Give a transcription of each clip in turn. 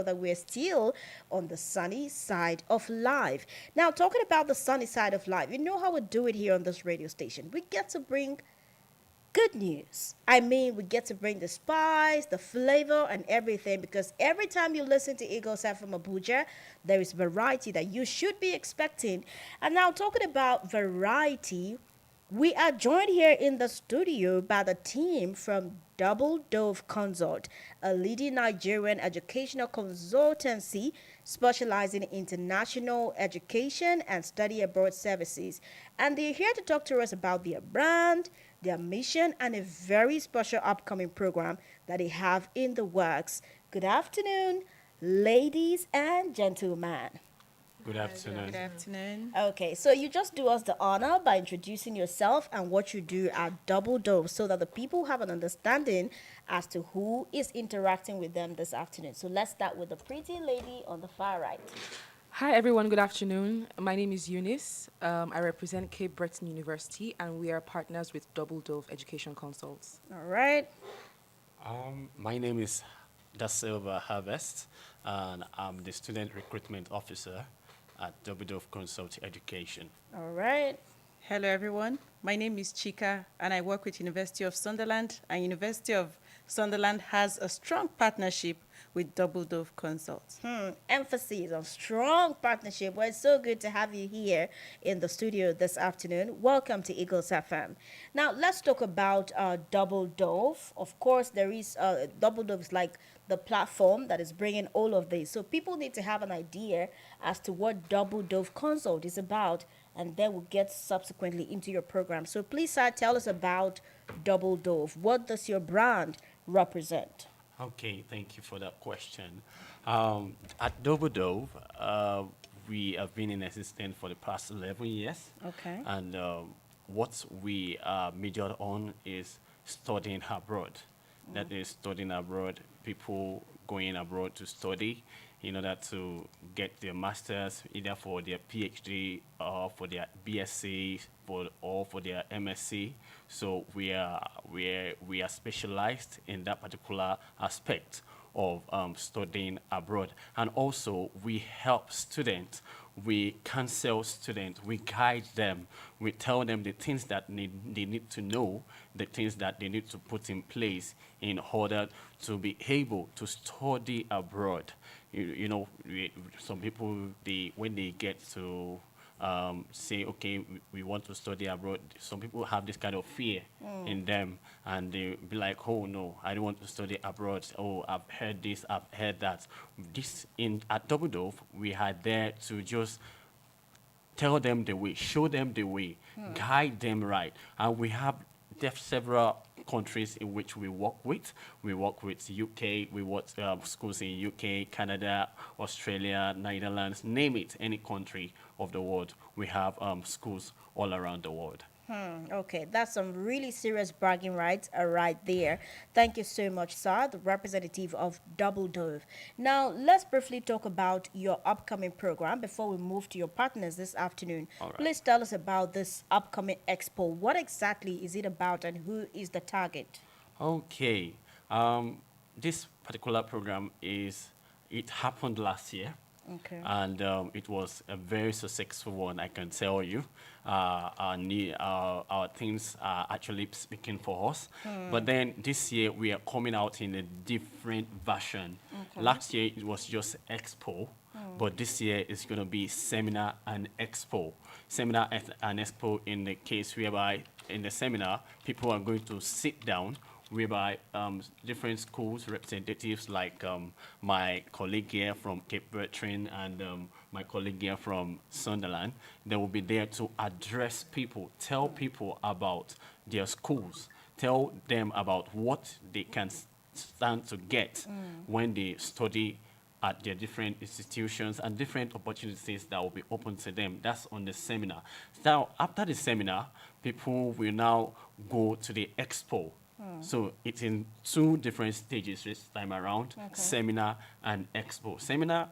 that we're still on the sunny side of life. Now, talking about the sunny side of life, you know how we do it here on this radio station. We get to bring good news. I mean, we get to bring the spice, the flavor, and everything because every time you listen to Eagles from Abuja, there is variety that you should be expecting. And now, talking about variety, we are joined here in the studio by the team from Double Dove Consult, a leading Nigerian educational consultancy specializing in international education and study abroad services. And they're here to talk to us about their brand, their mission, and a very special upcoming program that they have in the works. Good afternoon, ladies and gentlemen. Good Good afternoon. afternoon. Okay, so you just do us the honor by introducing yourself and what you do at Double Dove so that the people have an understanding as to who is interacting with them this afternoon. So let's start with the pretty lady on the far right. Hi, everyone. Good afternoon. My name is Eunice. I represent Cape Breton University, and we are partners with Double Dove Education Consults. All right. My name is Da Silva Harvest, and I'm the student recruitment officer at Dove Consult Education. All right. Hello, everyone. My name is Chika, and I work with University of Sunderland. And University of Sunderland has a strong partnership with Double Dove Consult. Emphasis on strong partnership. Well, it's so good to have you here in the studio this afternoon. Welcome to Eagles FM. Now, let's talk about Double Dove. Of course, there is Double Dove is like the platform that is bringing all of this. So people need to have an idea as to what Double Dove Consult is about, and then we'll get subsequently into your program. So please, sir, tell us about Double Dove. What does your brand represent? Okay, thank you for that question. At Dove, we have been in existence for the past 11 years. Okay. And what we are majored on is studying abroad. That is studying abroad, people going abroad to study in order to get their masters, either for their PhD or for their BSc or for their MSc. So we are specialized in that particular aspect of studying abroad. And also we help students, we counsel students, we guide them, we tell them the things that they need to know, the things that they need to put in place in order to be able to study abroad. Some people, when they get to say, okay, we want to study abroad, some people have this kind of fear in them, and they be like, oh no, I don't want to study abroad. Oh, I've heard this, I've heard that. At Double Dove, we are there to just tell them the way, show them the way, guide them right. And we have several countries in which we work with. We work with UK, we work schools in UK, Canada, Australia, Netherlands, name it, any country of the world. We have schools all around the world. Okay, that's some really serious bragging rights right there. Thank you so much, sir, the representative of Double Dove. Now, let's briefly talk about your upcoming program before we move to your partners this afternoon. All right. Please tell us about this upcoming expo. What exactly is it about and who is the target? Okay, this particular program it happened last year. Okay. And it was a very successful one, I can tell you. Our things are actually speaking for us. But then this year we are coming out in a different version. Okay. Last year it was just Expo, but this year it's going to be Seminar and Expo. Seminar and Expo in the case whereby in the seminar people are going to sit down whereby different schools representatives like my colleague here from Cape Breton and my colleague here from Sunderland, they will be there to address people, tell people about their schools, tell them about what they can stand to get when they study at their different institutions and different opportunities that will be open to them. That's on the seminar. Now, after the seminar, people will now go to the expo. So it's in two different stages this time around, seminar and expo. Seminar,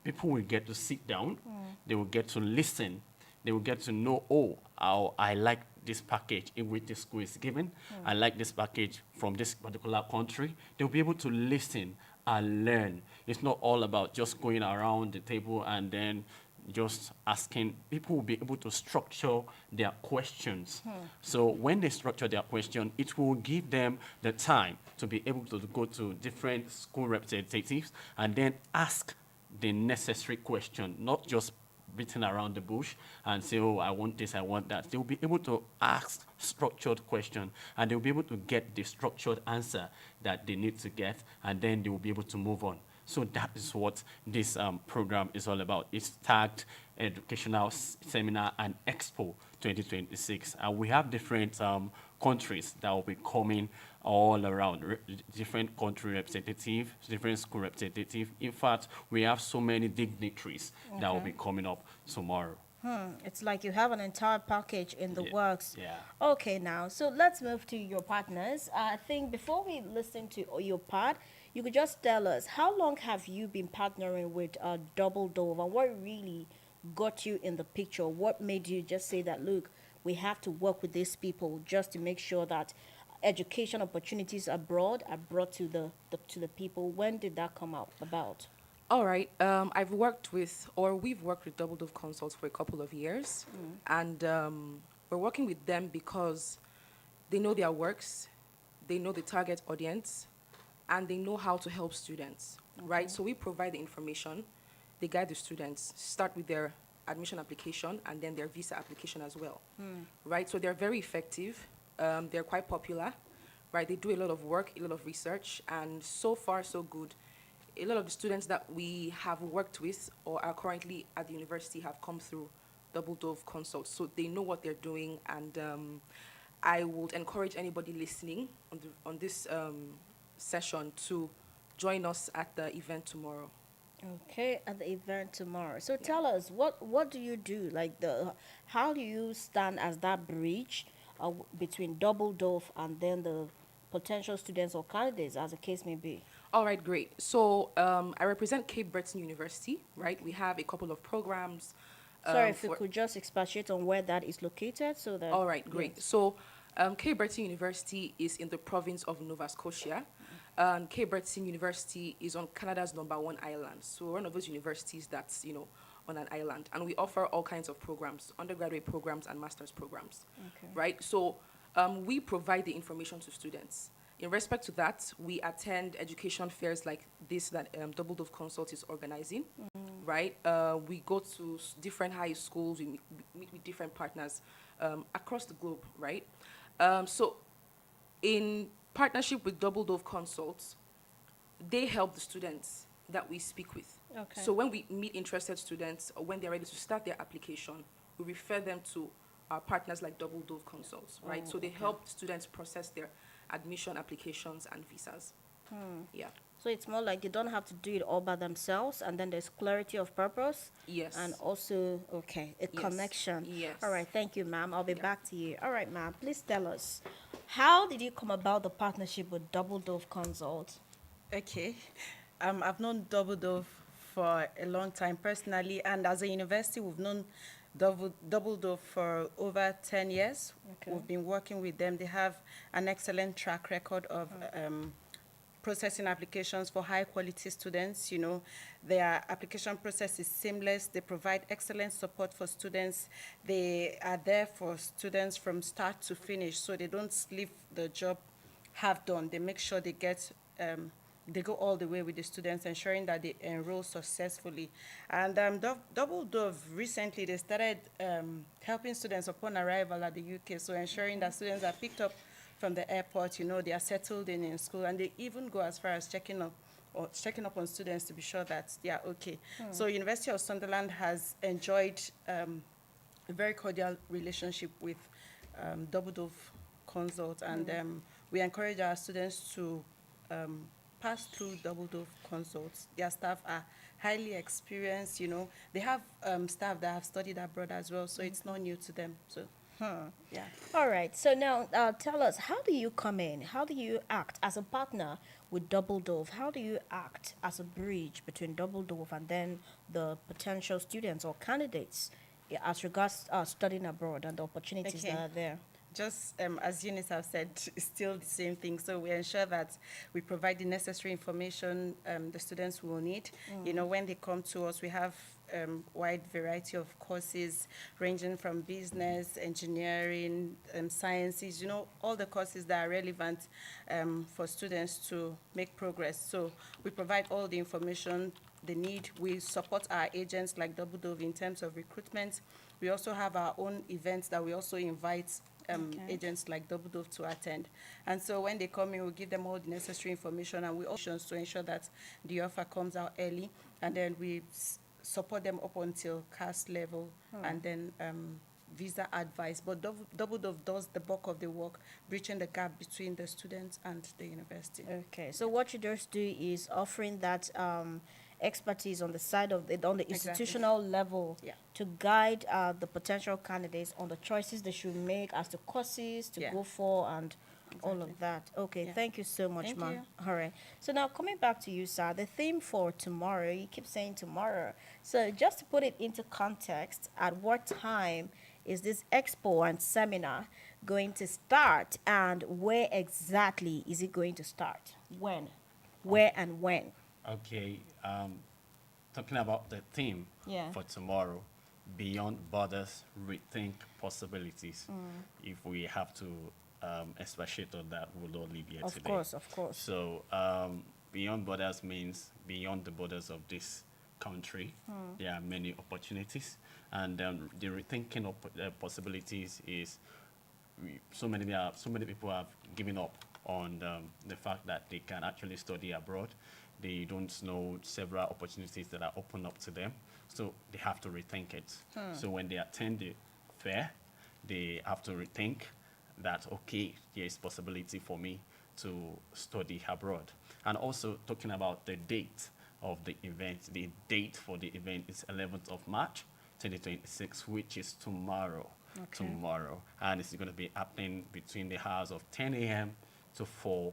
people will get to sit down, they will get to listen, they will get to know, oh, how I like this package in which the school is given. I like this package from this particular country. They'll be able to listen and learn. It's not all about just going around the table and then just asking. People will be able to structure their questions. So when they structure their question, it will give them the time to be able to go to different school representatives and then ask the necessary question, not just beating around the bush and say, oh, I want this, I want that. They'll be able to ask structured question and they'll be able to get the structured answer that they need to get, and then they will be able to move on. So that is what this program is all about. It's tagged Educational Seminar and Expo 2026. And we have different countries that will be coming all around, different country representative, different school representative. In fact, we have so many dignitaries that will be coming up tomorrow. It's like you have an entire package in the Yeah. works. Yeah. Okay, now, so let's move to your partners. I think before we listen to your part, you could just tell us how long have you been partnering with Double Dove, and what really got you in the picture? What made you just say that, look, we have to work with these people just to make sure that education opportunities abroad are brought to the people? When did that come out about? All right. I've worked with, or we've worked with Double Dove Consults for a couple of years, and we're working with them because they know their works, they know the target audience, and they know how to help students, right? So we provide the information, they guide the students, start with their admission application and then their visa application as well, right? So they're very effective, they're quite popular, right? They do a lot of work, a lot of research, and so far so good. A lot of the students that we have worked with or are currently at the university have come through Double Dove Consults, so they know what they're doing, and I would encourage anybody listening on this session to join us at the event tomorrow. Okay, at the event tomorrow. So tell us, what do you do? Like how do you stand as that bridge between Double Dove and then the potential students or candidates, as the case may be? All right, great. So I represent Cape Breton University, right? We have a couple of programs. Sorry, if you For could just expatiate on where that is located, so that. All right, great. Yes. So Cape Breton University is in the province of Nova Scotia. Cape Breton University is on Canada's #1 island. So we're one of those universities that's, on an island. And we offer all kinds of programs, undergraduate programs and master's programs, Okay. right? So we provide the information to students. In respect to that, we attend education fairs like this that Double Dove Consult is organizing, right? We go to different high schools, we meet with different partners across the globe, right? So in partnership with Double Dove Consults, they help the students that we speak with. Okay. So when we meet interested students or when they're ready to start their application, we refer them to our partners like Double Dove Consults, right? So they help students process their admission applications and visas. Yeah. So it's more like they don't have to do it all by themselves, and then there's clarity of purpose. Yes. And also, okay, a Yes. connection. Yes. All right, thank you, ma'am. I'll be Yeah. back to you. All right, ma'am, please tell us, how did you come about the partnership with Double Dove Consult? Okay. I've known Double Dove for a long time personally, and as a university, we've known Double Dove for over 10 years. Okay. We've been working with them. They have an excellent track record of processing applications for high-quality students. Their application process is seamless. They provide excellent support for students. They are there for students from start to finish, so they don't leave the job half done. They make sure they go all the way with the students, ensuring that they enroll successfully. And Double Dove, recently, they started helping students upon arrival at the UK, so ensuring that students are picked up from the airport, they are settled in school, and they even go as far as checking up on students to be sure that they are okay. So University of Sunderland has enjoyed a very cordial relationship with Double Dove Consult, and we encourage our students to pass through Double Dove Consults. Their staff are highly experienced. They have staff that have studied abroad as well, so it's not new to them. So, yeah. All right, so now tell us, how do you come in? How do you act as a partner with Double Dove? How do you act as a bridge between Double Dove and then the potential students or candidates as regards studying abroad and the opportunities Okay. that are there? just as Eunice have said, it's still the same thing. So we ensure that we provide the necessary information the students will need. You know, when they come to us, we have wide variety of courses ranging from business, engineering, sciences, you know, all the courses that are relevant for students to make progress. So we provide all the information they need. We support our agents like Double Dove in terms of recruitment. We also have our own events that we also invite Okay. agents like Double Dove to attend. And so when they come in, we give them all the necessary information, and we also to ensure that the offer comes out early, and then we support them up until CAS level, and then visa advice. But Double Dove does the bulk of the work, bridging the gap between the students and the university. Okay, so what you just do is offering that expertise on the side of on the Exactly. institutional level Yeah. to guide the potential candidates on the choices they should make as to courses to Yeah. go for and all Exactly. of that. Okay, Yeah. thank you so much, Thank ma'am. you. All right. So now coming back to you, sir, the theme for tomorrow, you keep saying tomorrow. So just to put it into context, at what time is this expo and seminar going to start, and where exactly is it going to start? When? Where and when? Okay, talking about the theme Yeah. for tomorrow, beyond borders, rethink possibilities. If we have to expatiate on that, we'll all leave here Of today. course, of course. So beyond borders means beyond the borders of this country. There are many opportunities, and the rethinking of possibilities is so many people have given up on the fact that they can actually study abroad. They don't know several opportunities that are open up to them, so they have to rethink it. So when they attend the fair, they have to rethink that, okay, there is possibility for me to study abroad. And also talking about the date of the event, the date for the event is 11th of March 2026, which is tomorrow. Okay. Tomorrow. And it's going to be happening between the hours of 10 a.m. to 4